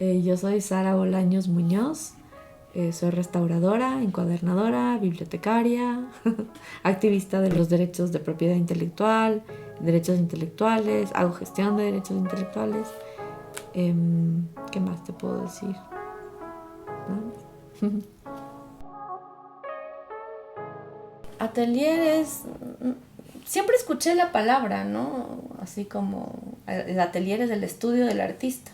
Yo soy Sara Bolaños Muñoz, soy restauradora, encuadernadora, bibliotecaria, activista de los derechos de propiedad intelectual, derechos intelectuales, hago gestión de derechos intelectuales. ¿Qué más te puedo decir? ¿No? Atelieres, siempre escuché la palabra, ¿no? Así como el atelier es el estudio del artista.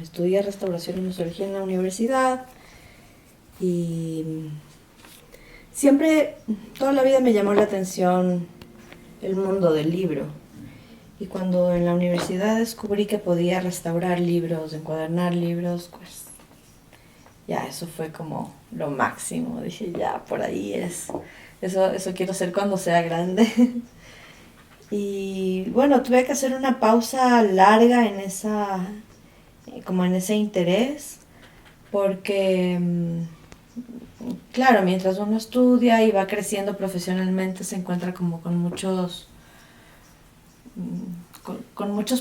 Estudié restauración y museología en la universidad y siempre, toda la vida me llamó la atención el mundo del libro. Y cuando en la universidad descubrí que podía restaurar libros, encuadernar libros, pues ya eso fue como lo máximo. Dije, ya, por ahí es. Eso quiero ser cuando sea grande. Y bueno, tuve que hacer una pausa larga en como en ese interés, porque claro, mientras uno estudia y va creciendo profesionalmente se encuentra como con muchos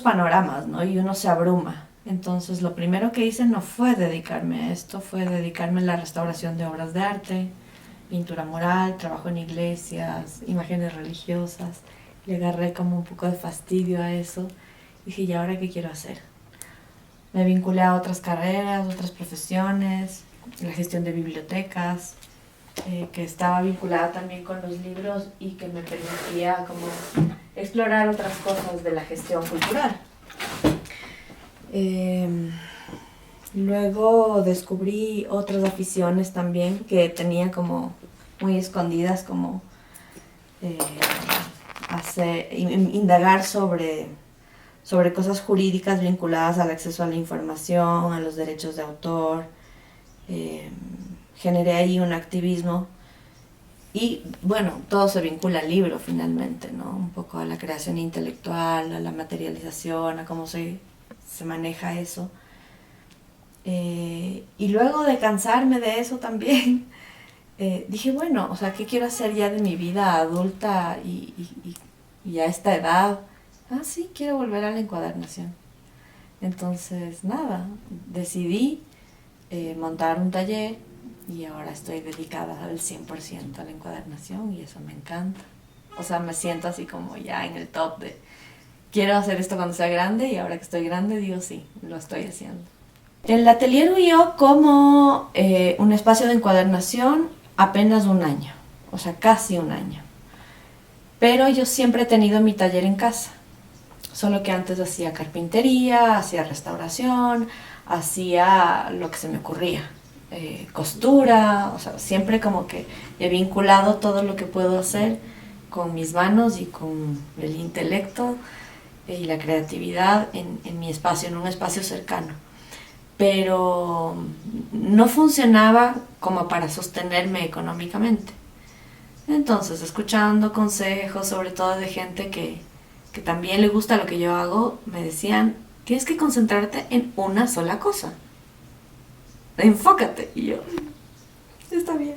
panoramas, ¿no? Y uno se abruma. Entonces lo primero que hice no fue dedicarme a esto, fue dedicarme a la restauración de obras de arte, pintura mural, trabajo en iglesias, imágenes religiosas. Le agarré como un poco de fastidio a eso. Dije, ¿y ahora qué quiero hacer? Me vinculé a otras carreras, otras profesiones, la gestión de bibliotecas, que estaba vinculada también con los libros y que me permitía como explorar otras cosas de la gestión cultural. Luego descubrí otras aficiones también que tenía como muy escondidas, como indagar sobre cosas jurídicas vinculadas al acceso a la información, a los derechos de autor. Generé ahí un activismo y bueno, todo se vincula al libro finalmente, ¿no? Un poco a la creación intelectual, a la materialización, a cómo se maneja eso. Y luego de cansarme de eso también, dije, bueno, o sea, ¿qué quiero hacer ya de mi vida adulta y a esta edad? Sí, quiero volver a la encuadernación. Entonces, nada, decidí montar un taller y ahora estoy dedicada al 100% a la encuadernación y eso me encanta. O sea, me siento así como ya en el top de quiero hacer esto cuando sea grande y ahora que estoy grande digo sí, lo estoy haciendo. El atelier huyó como un espacio de encuadernación apenas un año, o sea, casi un año. Pero yo siempre he tenido mi taller en casa. Solo que antes hacía carpintería, hacía restauración, hacía lo que se me ocurría, costura, o sea, siempre como que he vinculado todo lo que puedo hacer con mis manos y con el intelecto y la creatividad en mi espacio, en un espacio cercano. Pero no funcionaba como para sostenerme económicamente. Entonces, escuchando consejos, sobre todo de gente que también le gusta lo que yo hago, me decían, tienes que concentrarte en una sola cosa. Enfócate. Y yo, está bien.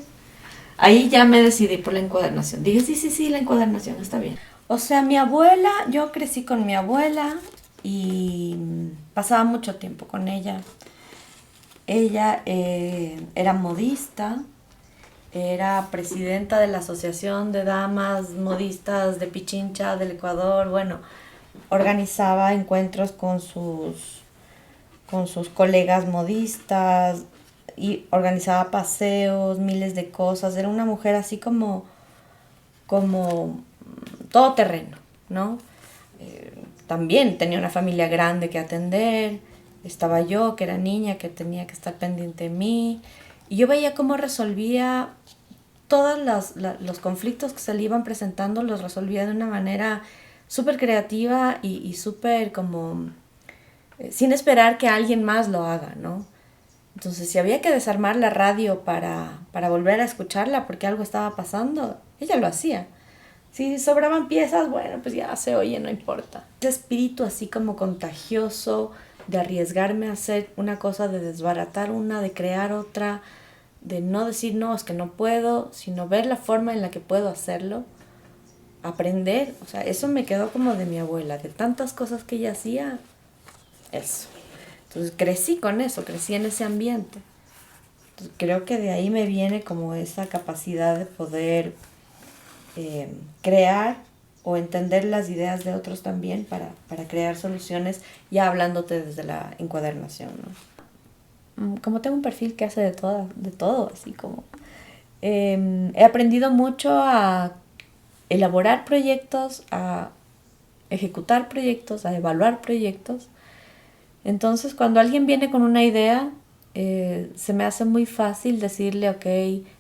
Ahí ya me decidí por la encuadernación. Dije, sí, la encuadernación está bien. O sea, mi abuela, yo crecí con mi abuela y pasaba mucho tiempo con ella. Ella era modista, era presidenta de la Asociación de Damas Modistas de Pichincha del Ecuador. Bueno, organizaba encuentros con sus colegas modistas, y organizaba paseos, miles de cosas. Era una mujer así como todo terreno, ¿no? También tenía una familia grande que atender. Estaba yo, que era niña, que tenía que estar pendiente de mí. Y yo veía cómo resolvía todos los conflictos que se le iban presentando, los resolvía de una manera súper creativa y súper como sin esperar que alguien más lo haga, ¿no? Entonces, si había que desarmar la radio para volver a escucharla porque algo estaba pasando, ella lo hacía. Si sobraban piezas, bueno, pues ya se oye, no importa. Ese espíritu así como contagioso de arriesgarme a hacer una cosa, de desbaratar una, de crear otra, de no decir no, es que no puedo, sino ver la forma en la que puedo hacerlo, aprender. O sea, eso me quedó como de mi abuela, de tantas cosas que ella hacía, eso. Entonces crecí con eso, crecí en ese ambiente. Entonces, creo que de ahí me viene como esa capacidad de poder crear o entender las ideas de otros también para crear soluciones, ya hablándote desde la encuadernación, ¿no? Como tengo un perfil que hace de todo, así como he aprendido mucho a elaborar proyectos, a ejecutar proyectos, a evaluar proyectos. Entonces, cuando alguien viene con una idea, se me hace muy fácil decirle, ok,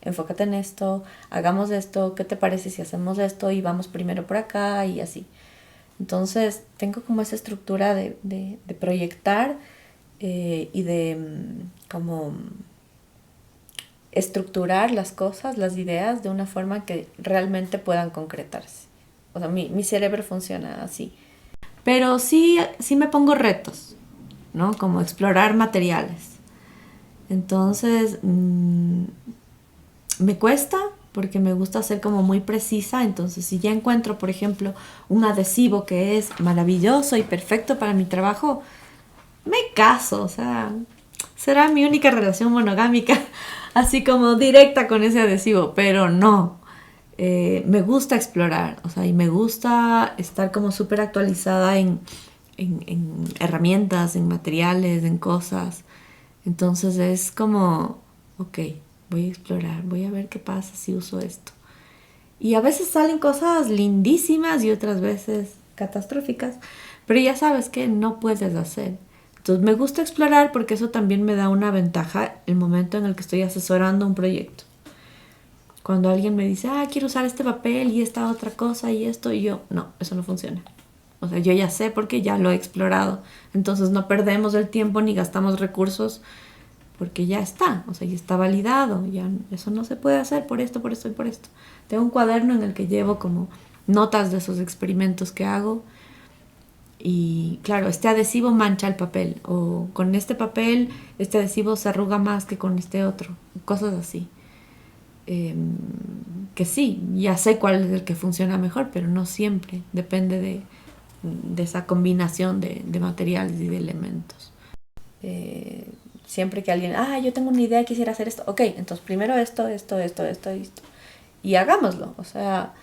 enfócate en esto, hagamos esto, ¿qué te parece si hacemos esto y vamos primero por acá y así? Entonces, tengo como esa estructura de proyectar y de como estructurar las cosas, las ideas, de una forma que realmente puedan concretarse. O sea, mi cerebro funciona así. Pero sí me pongo retos, ¿no? Como explorar materiales. Entonces, me cuesta porque me gusta ser como muy precisa. Entonces, si ya encuentro, por ejemplo, un adhesivo que es maravilloso y perfecto para mi trabajo, me caso. O sea, será mi única relación monogámica, así como directa con ese adhesivo, pero no. Me gusta explorar, o sea, y me gusta estar como súper actualizada en herramientas, en materiales, en cosas. Entonces es como, ok, voy a explorar, voy a ver qué pasa si uso esto. Y a veces salen cosas lindísimas y otras veces catastróficas, pero ya sabes que no puedes hacer. Entonces me gusta explorar porque eso también me da una ventaja el momento en el que estoy asesorando un proyecto. Cuando alguien me dice, quiero usar este papel y esta otra cosa y esto, y yo, no, eso no funciona. O sea, yo ya sé porque ya lo he explorado. Entonces no perdemos el tiempo ni gastamos recursos porque ya está. O sea, ya está validado. Ya, eso no se puede hacer por esto, por esto y por esto. Tengo un cuaderno en el que llevo como notas de esos experimentos que hago. Y claro, este adhesivo mancha el papel. O con este papel, este adhesivo se arruga más que con este otro. Cosas así. Que sí, ya sé cuál es el que funciona mejor, pero no siempre, depende de esa combinación de materiales y de elementos. Siempre que alguien, yo tengo una idea, quisiera hacer esto, ok, entonces primero esto, y hagámoslo. O sea,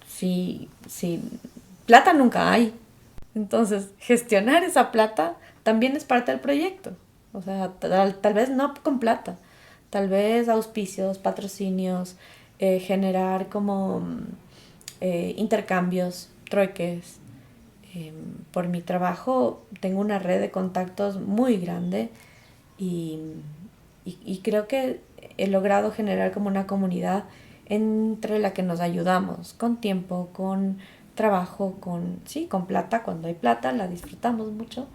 si plata nunca hay, entonces gestionar esa plata también es parte del proyecto. O sea, tal vez no con plata, tal vez auspicios, patrocinios, generar como intercambios, trueques. Por mi trabajo tengo una red de contactos muy grande y creo que he logrado generar como una comunidad entre la que nos ayudamos con tiempo, con trabajo, con plata. Cuando hay plata la disfrutamos mucho,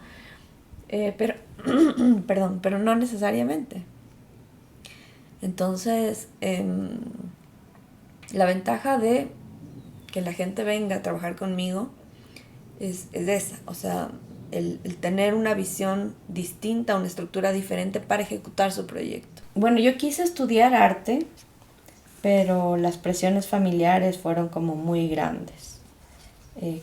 pero, perdón, pero no necesariamente. Entonces, la ventaja de que la gente venga a trabajar conmigo es esa, o sea, el tener una visión distinta, una estructura diferente para ejecutar su proyecto. Bueno, yo quise estudiar arte, pero las presiones familiares fueron como muy grandes.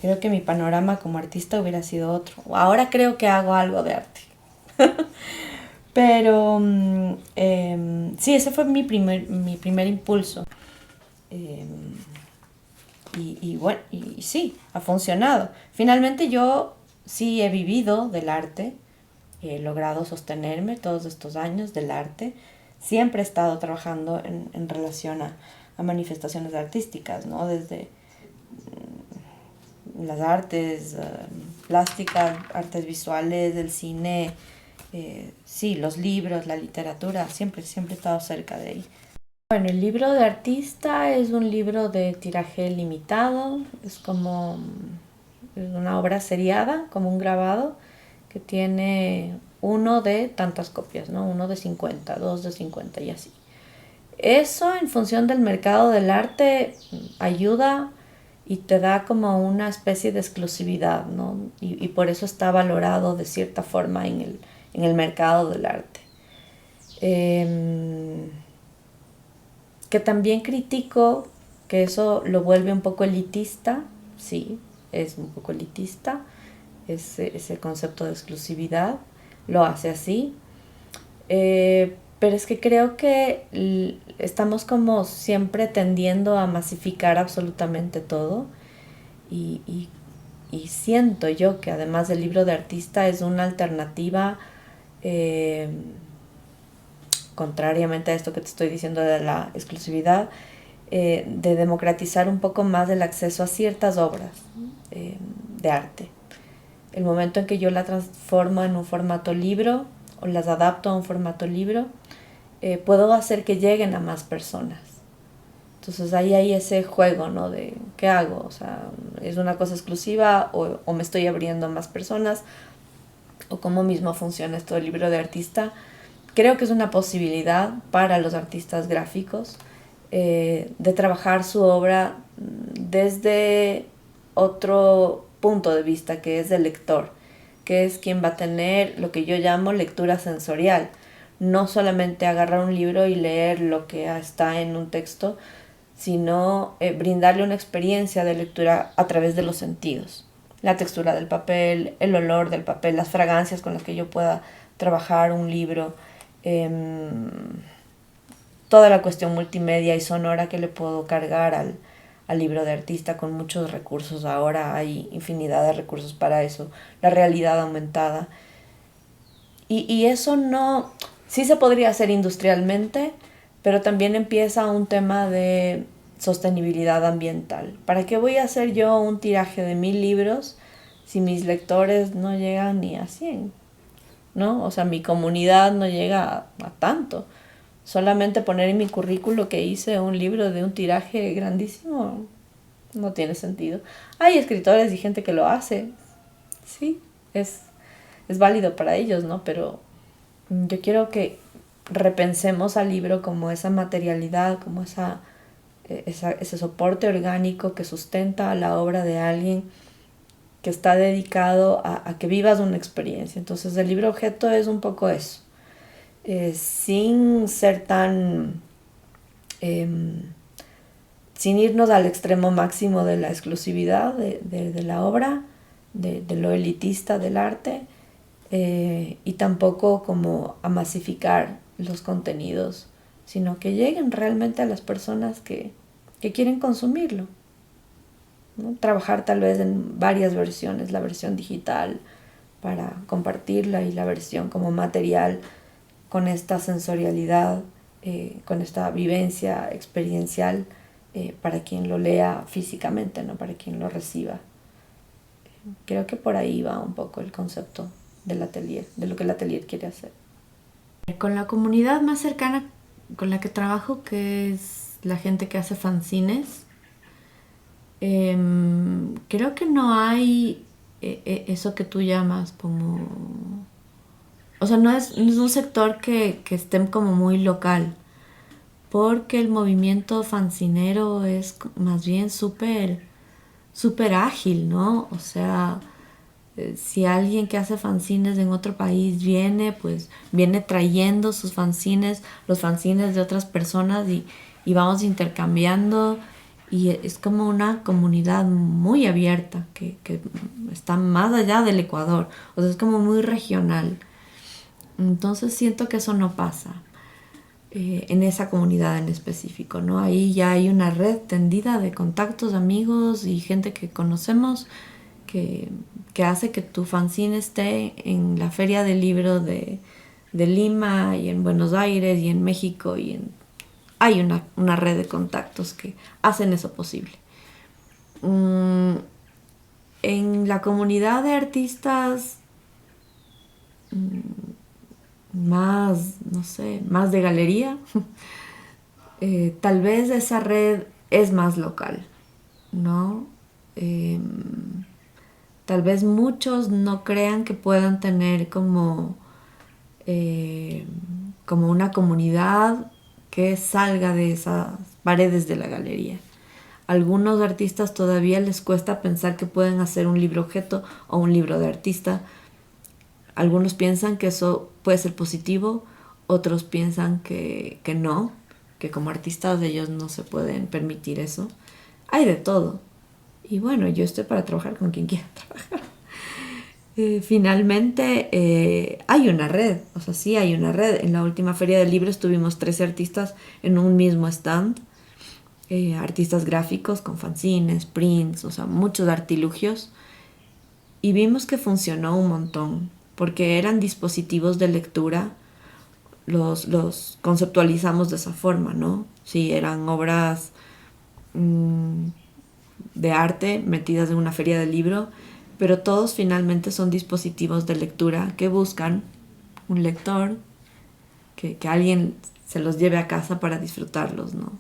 Creo que mi panorama como artista hubiera sido otro. Ahora creo que hago algo de arte. Pero sí, ese fue mi primer impulso. Y bueno, y sí, ha funcionado. Finalmente yo sí he vivido del arte, he logrado sostenerme todos estos años del arte. siempre he estado trabajando en relación a manifestaciones artísticas, ¿no? Desde las artes plásticas, artes visuales, el cine, sí, los libros, la literatura, siempre he estado cerca de ahí. Bueno, el libro de artista es un libro de tiraje limitado, es como una obra seriada, como un grabado, que tiene uno de tantas copias, ¿no? Uno de 50, dos de 50 y así. Eso en función del mercado del arte ayuda y te da como una especie de exclusividad, ¿no? Y por eso está valorado de cierta forma en el mercado del arte. Que también critico que eso lo vuelve un poco elitista, sí, es un poco elitista, ese concepto de exclusividad, lo hace así. Pero es que creo que estamos como siempre tendiendo a masificar absolutamente todo y siento yo que además del libro de artista es una alternativa, contrariamente a esto que te estoy diciendo de la exclusividad, de democratizar un poco más el acceso a ciertas obras de arte. El momento en que yo la transformo en un formato libro o las adapto a un formato libro, puedo hacer que lleguen a más personas. Entonces ahí hay ese juego, ¿no? De ¿qué hago? O sea, ¿es una cosa exclusiva o me estoy abriendo a más personas? ¿O cómo mismo funciona esto del libro de artista? Creo que es una posibilidad para los artistas gráficos de trabajar su obra desde otro punto de vista, que es el lector, que es quien va a tener lo que yo llamo lectura sensorial. No solamente agarrar un libro y leer lo que está en un texto, sino brindarle una experiencia de lectura a través de los sentidos. La textura del papel, el olor del papel, las fragancias con las que yo pueda trabajar un libro, toda la cuestión multimedia y sonora que le puedo cargar al libro de artista con muchos recursos. Ahora hay infinidad de recursos para eso, la realidad aumentada. Y eso no, sí se podría hacer industrialmente, pero también empieza un tema de sostenibilidad ambiental. ¿Para qué voy a hacer yo un tiraje de 1000 libros si mis lectores no llegan ni a 100? ¿No? O sea, mi comunidad no llega a tanto. Solamente poner en mi currículo que hice un libro de un tiraje grandísimo no tiene sentido. Hay escritores y gente que lo hace, sí, es válido para ellos, ¿no? Pero yo quiero que repensemos al libro como esa materialidad, como ese soporte orgánico que sustenta la obra de alguien que está dedicado a que vivas una experiencia. Entonces el libro objeto es un poco eso, sin ser tan... sin irnos al extremo máximo de la exclusividad de la obra, de lo elitista del arte, y tampoco como a masificar los contenidos, sino que lleguen realmente a las personas que quieren consumirlo, ¿no? Trabajar tal vez en varias versiones, la versión digital para compartirla y la versión como material con esta sensorialidad, con esta vivencia experiencial para quien lo lea físicamente, no para quien lo reciba. Creo que por ahí va un poco el concepto del atelier, de lo que el atelier quiere hacer. Con la comunidad más cercana con la que trabajo, que es la gente que hace fanzines, creo que no hay eso que tú llamas como... O sea, no es un sector que esté como muy local, porque el movimiento fancinero es más bien súper ágil, ¿no? O sea, si alguien que hace fanzines en otro país viene, pues viene trayendo sus fanzines, los fanzines de otras personas y vamos intercambiando, y es como una comunidad muy abierta que está más allá del Ecuador, o sea, es como muy regional. Entonces siento que eso no pasa en esa comunidad en específico, ¿no? Ahí ya hay una red tendida de contactos, amigos y gente que conocemos que hace que tu fanzine esté en la feria del libro de de Lima y en Buenos Aires y en México hay una red de contactos que hacen eso posible. En la comunidad de artistas más, no sé, más de galería, tal vez esa red es más local, ¿no? Tal vez muchos no crean que puedan tener como una comunidad que salga de esas paredes de la galería. Algunos artistas todavía les cuesta pensar que pueden hacer un libro objeto o un libro de artista. Algunos piensan que eso puede ser positivo, otros piensan que no, que como artistas ellos no se pueden permitir eso. Hay de todo. Y bueno, yo estoy para trabajar con quien quiera trabajar. Finalmente hay una red, o sea, sí hay una red. En la última feria del libro estuvimos 13 artistas en un mismo stand. Artistas gráficos con fanzines, prints, o sea, muchos artilugios. Y vimos que funcionó un montón, porque eran dispositivos de lectura, los conceptualizamos de esa forma, ¿no? Sí, eran obras de arte metidas en una feria del libro, pero todos finalmente son dispositivos de lectura que buscan un lector, que alguien se los lleve a casa para disfrutarlos, ¿no?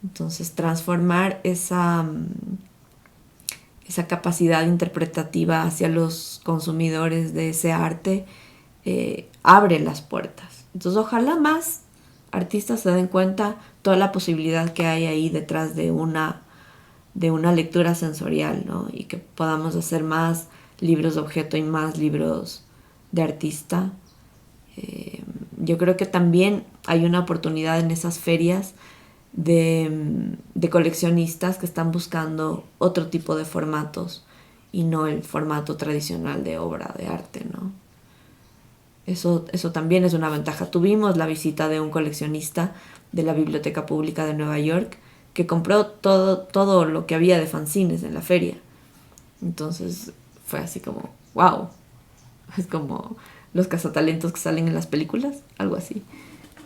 Entonces, transformar esa capacidad interpretativa hacia los consumidores de ese arte abre las puertas. Entonces, ojalá más artistas se den cuenta toda la posibilidad que hay ahí detrás de una lectura sensorial, ¿no? Y que podamos hacer más libros de objeto y más libros de artista. Yo creo que también hay una oportunidad en esas ferias de coleccionistas que están buscando otro tipo de formatos y no el formato tradicional de obra de arte, ¿no? Eso también es una ventaja. Tuvimos la visita de un coleccionista de la Biblioteca Pública de Nueva York que compró todo lo que había de fanzines en la feria. Entonces fue así como, wow, es como los cazatalentos que salen en las películas, algo así.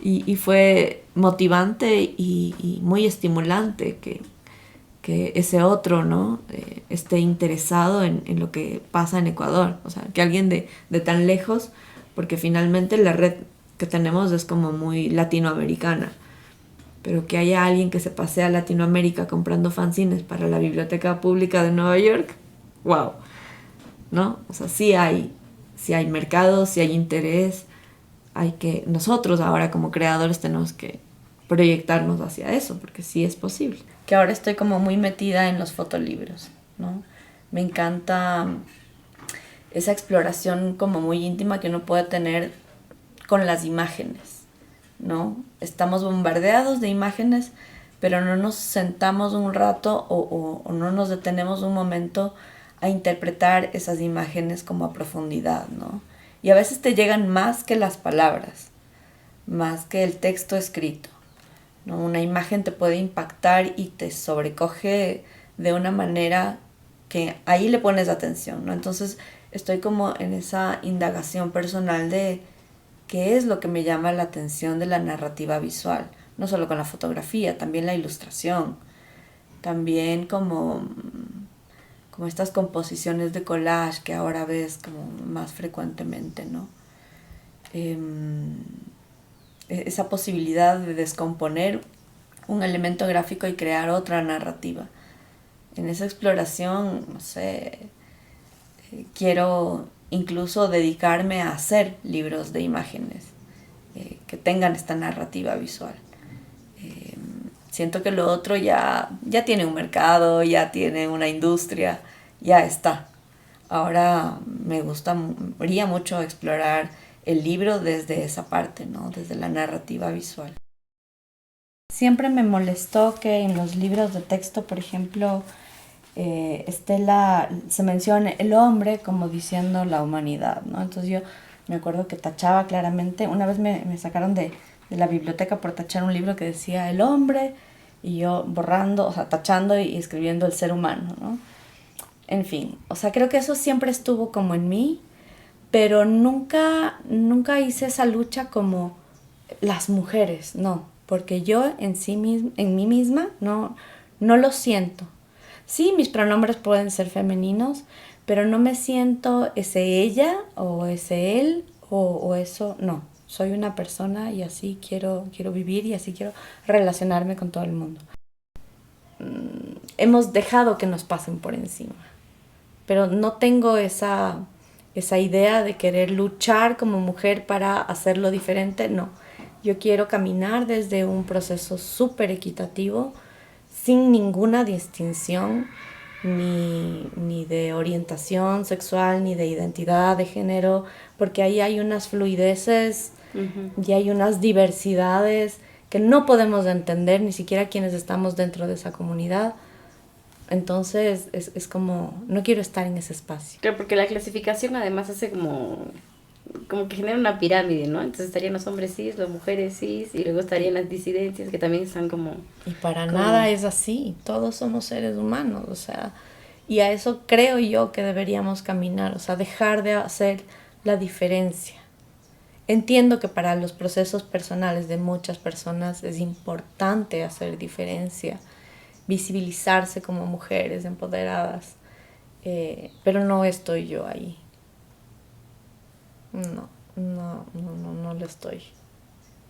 Y fue motivante y muy estimulante que ese otro, ¿no? Esté interesado en lo que pasa en Ecuador. O sea, que alguien de tan lejos, porque finalmente la red que tenemos es como muy latinoamericana, pero que haya alguien que se pasea a Latinoamérica comprando fanzines para la Biblioteca Pública de Nueva York, wow, ¿no? O sea, sí hay mercado, sí hay interés. Nosotros ahora como creadores tenemos que proyectarnos hacia eso, porque sí es posible. Que ahora estoy como muy metida en los fotolibros, ¿no? Me encanta esa exploración como muy íntima que uno puede tener con las imágenes, ¿no? Estamos bombardeados de imágenes, pero no nos sentamos un rato o no nos detenemos un momento a interpretar esas imágenes como a profundidad, ¿no? Y a veces te llegan más que las palabras, más que el texto escrito, ¿no? Una imagen te puede impactar y te sobrecoge de una manera que ahí le pones atención, ¿no? Entonces estoy como en esa indagación personal de qué es lo que me llama la atención de la narrativa visual, no solo con la fotografía, también la ilustración, también como estas composiciones de collage que ahora ves como más frecuentemente, ¿no? Esa posibilidad de descomponer un elemento gráfico y crear otra narrativa. En esa exploración, no sé, quiero incluso dedicarme a hacer libros de imágenes que tengan esta narrativa visual. Siento que lo otro ya tiene un mercado, ya tiene una industria, ya está. Ahora me gustaría mucho explorar el libro desde esa parte, ¿no? Desde la narrativa visual. Siempre me molestó que en los libros de texto, por ejemplo, se menciona el hombre como diciendo la humanidad, ¿no? Entonces yo me acuerdo que tachaba claramente, una vez me sacaron de la biblioteca por tachar un libro que decía el hombre, y yo borrando, o sea, tachando y escribiendo el ser humano, ¿no? En fin, o sea, creo que eso siempre estuvo como en mí, pero nunca hice esa lucha como las mujeres, no, porque yo en mí misma no lo siento. Sí, mis pronombres pueden ser femeninos, pero no me siento ese ella o ese él o eso, no. Soy una persona y así quiero vivir y así quiero relacionarme con todo el mundo. Hemos dejado que nos pasen por encima, pero no tengo esa idea de querer luchar como mujer para hacerlo diferente, no. Yo quiero caminar desde un proceso súper equitativo, sin ninguna distinción, ni de orientación sexual, ni de identidad de género, porque ahí hay unas fluideces y hay unas diversidades que no podemos entender, ni siquiera quienes estamos dentro de esa comunidad. Entonces es como, no quiero estar en ese espacio. Claro, porque la clasificación además hace como que genera una pirámide, ¿no? Entonces estarían los hombres cis, las mujeres cis, y luego estarían las disidencias que también están como... Y para nada es así, todos somos seres humanos, o sea, y a eso creo yo que deberíamos caminar, o sea, dejar de hacer la diferencia. Entiendo que para los procesos personales de muchas personas es importante hacer diferencia, visibilizarse como mujeres empoderadas, pero no estoy yo ahí. No lo estoy.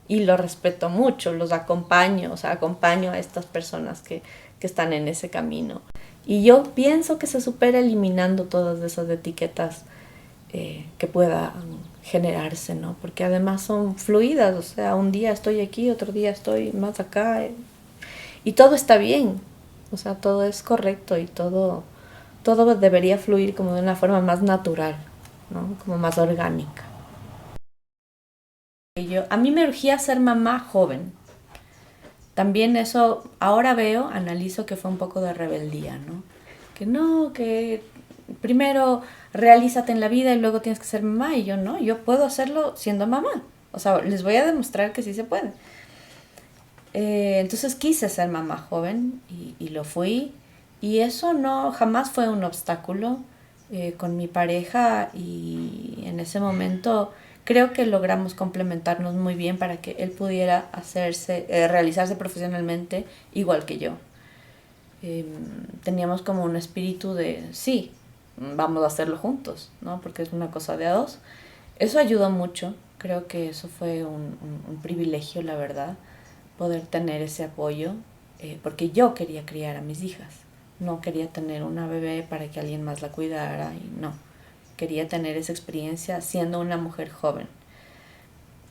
Y lo respeto mucho, los acompaño, o sea, acompaño a estas personas que están en ese camino. Y yo pienso que se supera eliminando todas esas etiquetas que puedan generarse, ¿no? Porque además son fluidas, o sea, un día estoy aquí, otro día estoy más acá, y todo está bien, o sea, todo es correcto y todo debería fluir como de una forma más natural, ¿no? Como más orgánica. A mí me urgía ser mamá joven. También eso, ahora analizo que fue un poco de rebeldía, ¿no? Que primero realízate en la vida y luego tienes que ser mamá. Y yo no, yo puedo hacerlo siendo mamá. O sea, les voy a demostrar que sí se puede. Entonces quise ser mamá joven y lo fui. Y eso jamás fue un obstáculo con mi pareja, y en ese momento creo que logramos complementarnos muy bien para que él pudiera realizarse profesionalmente igual que yo. Teníamos como un espíritu de, sí, vamos a hacerlo juntos, ¿no? Porque es una cosa de a dos. Eso ayudó mucho, creo que eso fue un privilegio, la verdad, poder tener ese apoyo, porque yo quería criar a mis hijas. No quería tener una bebé para que alguien más la cuidara, y no. Quería tener esa experiencia siendo una mujer joven.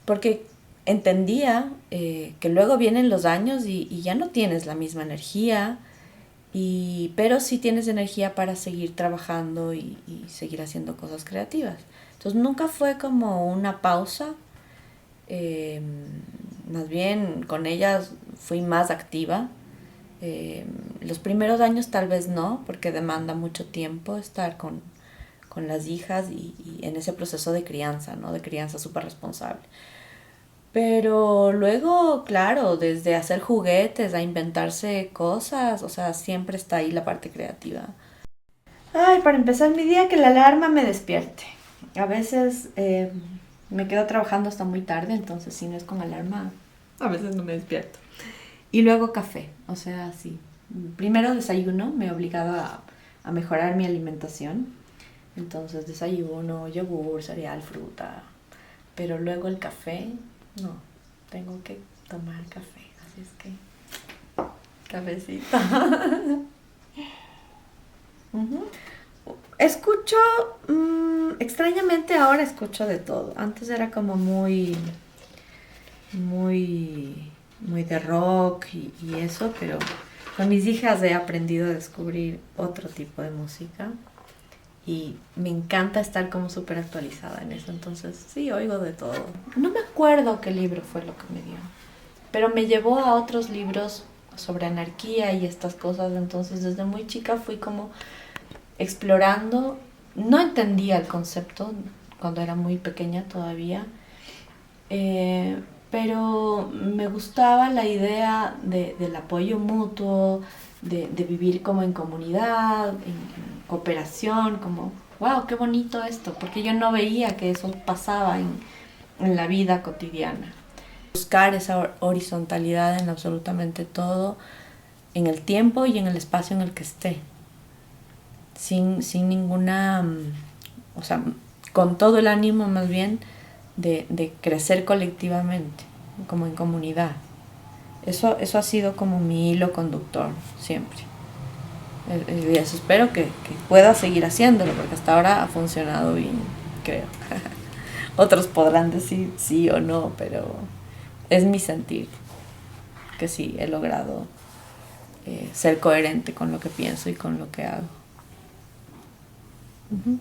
Porque entendía que luego vienen los años y ya no tienes la misma energía, pero sí tienes energía para seguir trabajando y seguir haciendo cosas creativas. Entonces nunca fue como una pausa, más bien con ellas fui más activa. Los primeros años tal vez no, porque demanda mucho tiempo estar con las hijas y en ese proceso de crianza, ¿no? De crianza súper responsable. Pero luego, claro, desde hacer juguetes a inventarse cosas, o sea, siempre está ahí la parte creativa. Ay, para empezar mi día, que la alarma me despierte. A veces me quedo trabajando hasta muy tarde, entonces si no es con alarma, a veces no me despierto. Y luego café, o sea, sí. Primero desayuno, me he obligado a mejorar mi alimentación. Entonces desayuno, yogur, cereal, fruta. Pero luego el café, no, tengo que tomar café, así es que cafecito. Uh-huh. Escucho, extrañamente ahora escucho de todo. Antes era como muy de rock y eso, pero con mis hijas he aprendido a descubrir otro tipo de música y me encanta estar como súper actualizada en eso. Entonces sí, oigo de todo. No me acuerdo qué libro fue lo que me dio, pero me llevó a otros libros sobre anarquía y estas cosas. Entonces desde muy chica fui como explorando. No entendía el concepto cuando era muy pequeña todavía, pero me gustaba la idea del apoyo mutuo, de vivir como en comunidad, en cooperación, como wow, qué bonito esto, porque yo no veía que eso pasaba en la vida cotidiana. Buscar esa horizontalidad en absolutamente todo, en el tiempo y en el espacio en el que esté, sin ninguna, o sea, con todo el ánimo más bien de crecer colectivamente, como en comunidad. Eso ha sido como mi hilo conductor siempre. Y eso espero que pueda seguir haciéndolo, porque hasta ahora ha funcionado bien, creo. Otros podrán decir sí o no, pero es mi sentir que sí he logrado ser coherente con lo que pienso y con lo que hago. Uh-huh.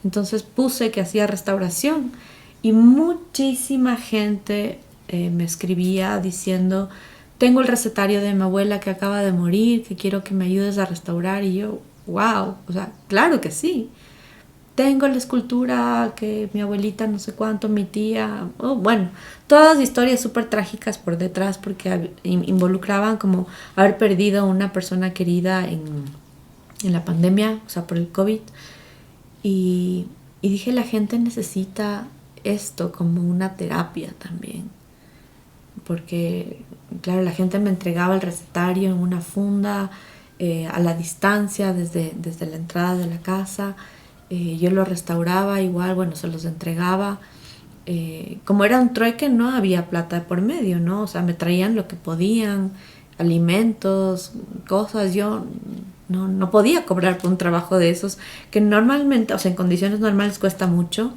Entonces puse que hacía restauración y muchísima gente me escribía diciendo: tengo el recetario de mi abuela que acaba de morir, que quiero que me ayudes a restaurar. Y yo, wow, o sea, claro que sí. Tengo la escultura que mi abuelita no sé cuánto, mi tía, bueno, todas historias súper trágicas por detrás, porque involucraban como haber perdido a una persona querida en la pandemia, o sea, por el COVID. Y dije, la gente necesita esto como una terapia también. Porque, claro, la gente me entregaba el recetario en una funda, a la distancia, desde la entrada de la casa. Yo lo restauraba igual, bueno, se los entregaba. Como era un trueque, no había plata por medio, ¿no? O sea, me traían lo que podían, alimentos, cosas. Yo no podía cobrar por un trabajo de esos, que normalmente, o sea, en condiciones normales cuesta mucho.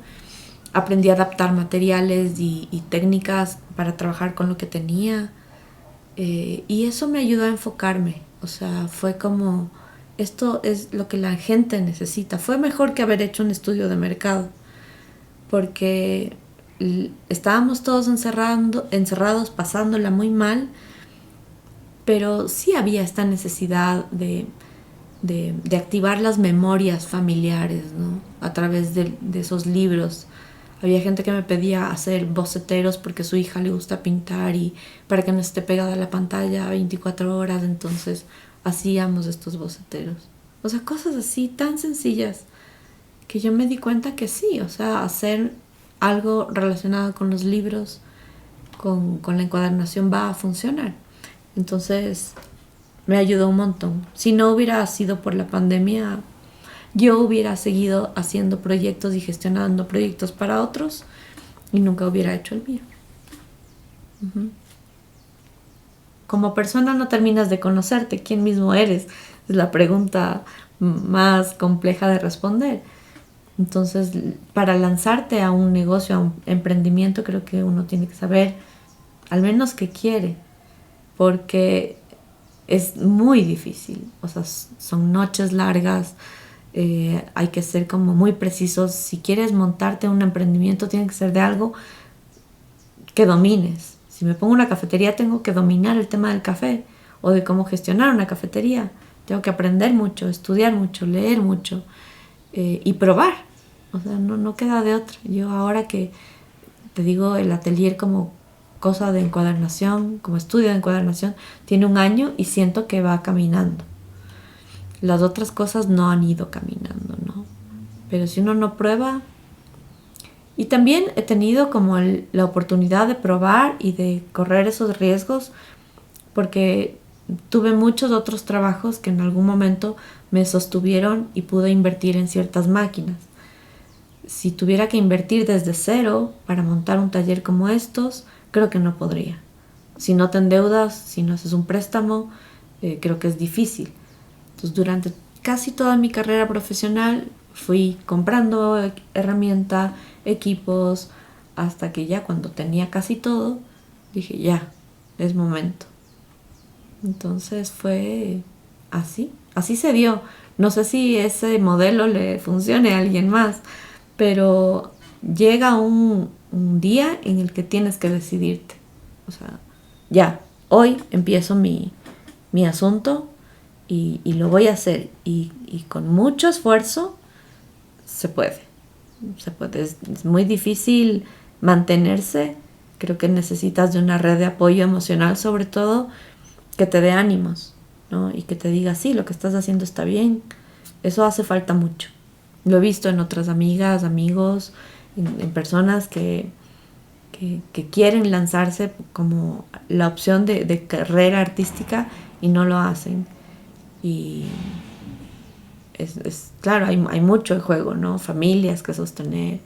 Aprendí a adaptar materiales y técnicas para trabajar con lo que tenía. Y eso me ayudó a enfocarme. O sea, fue como, esto es lo que la gente necesita. Fue mejor que haber hecho un estudio de mercado, porque estábamos todos encerrados, pasándola muy mal, pero sí había esta necesidad de activar las memorias familiares, ¿no? A través de esos libros. Había gente que me pedía hacer boceteros porque a su hija le gusta pintar y para que no esté pegada a la pantalla 24 horas, entonces hacíamos estos boceteros. O sea, cosas así tan sencillas que yo me di cuenta que sí, o sea, hacer algo relacionado con los libros, con la encuadernación va a funcionar. Entonces me ayudó un montón. Si no hubiera sido por la pandemia, yo hubiera seguido haciendo proyectos y gestionando proyectos para otros y nunca hubiera hecho el mío. Uh-huh. Como persona no terminas de conocerte, ¿quién mismo eres? Es la pregunta más compleja de responder. Entonces, para lanzarte a un negocio, a un emprendimiento, creo que uno tiene que saber al menos qué quiere, porque es muy difícil. O sea, son noches largas. Hay que ser como muy precisos. Si quieres montarte un emprendimiento, tiene que ser de algo que domines. Si me pongo una cafetería, tengo que dominar el tema del café o de cómo gestionar una cafetería. Tengo que aprender mucho, estudiar mucho, leer mucho, y probar. O sea, no queda de otra. Yo ahora que te digo, el atelier como cosa de encuadernación, como estudio de encuadernación, tiene 1 año y siento que va caminando. Las otras cosas no han ido caminando, ¿no? Pero si uno no prueba... Y también he tenido como la oportunidad de probar y de correr esos riesgos, porque tuve muchos otros trabajos que en algún momento me sostuvieron y pude invertir en ciertas máquinas. Si tuviera que invertir desde cero para montar un taller como estos, creo que no podría. Si no te endeudas, si no haces un préstamo, creo que es difícil. Entonces, durante casi toda mi carrera profesional fui comprando herramientas, equipos, hasta que ya cuando tenía casi todo, dije, ya, es momento. Entonces fue así se dio. No sé si ese modelo le funcione a alguien más, pero llega un día en el que tienes que decidirte. O sea, ya, hoy empiezo mi asunto y lo voy a hacer. Y con mucho esfuerzo se puede. Es muy difícil mantenerse. Creo que necesitas de una red de apoyo emocional, sobre todo, que te dé ánimos, ¿no? Y que te diga, sí, lo que estás haciendo está bien, eso hace falta mucho. Lo he visto en otras amigas, amigos, en personas que quieren lanzarse como la opción de carrera artística y no lo hacen. Y claro, hay mucho en juego, ¿no? Familias que sostener,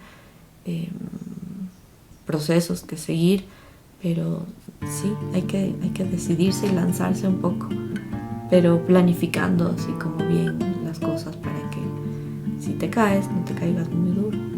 procesos que seguir, pero sí, hay que decidirse y lanzarse un poco, pero planificando así como bien las cosas para que si te caes, no te caigas muy duro.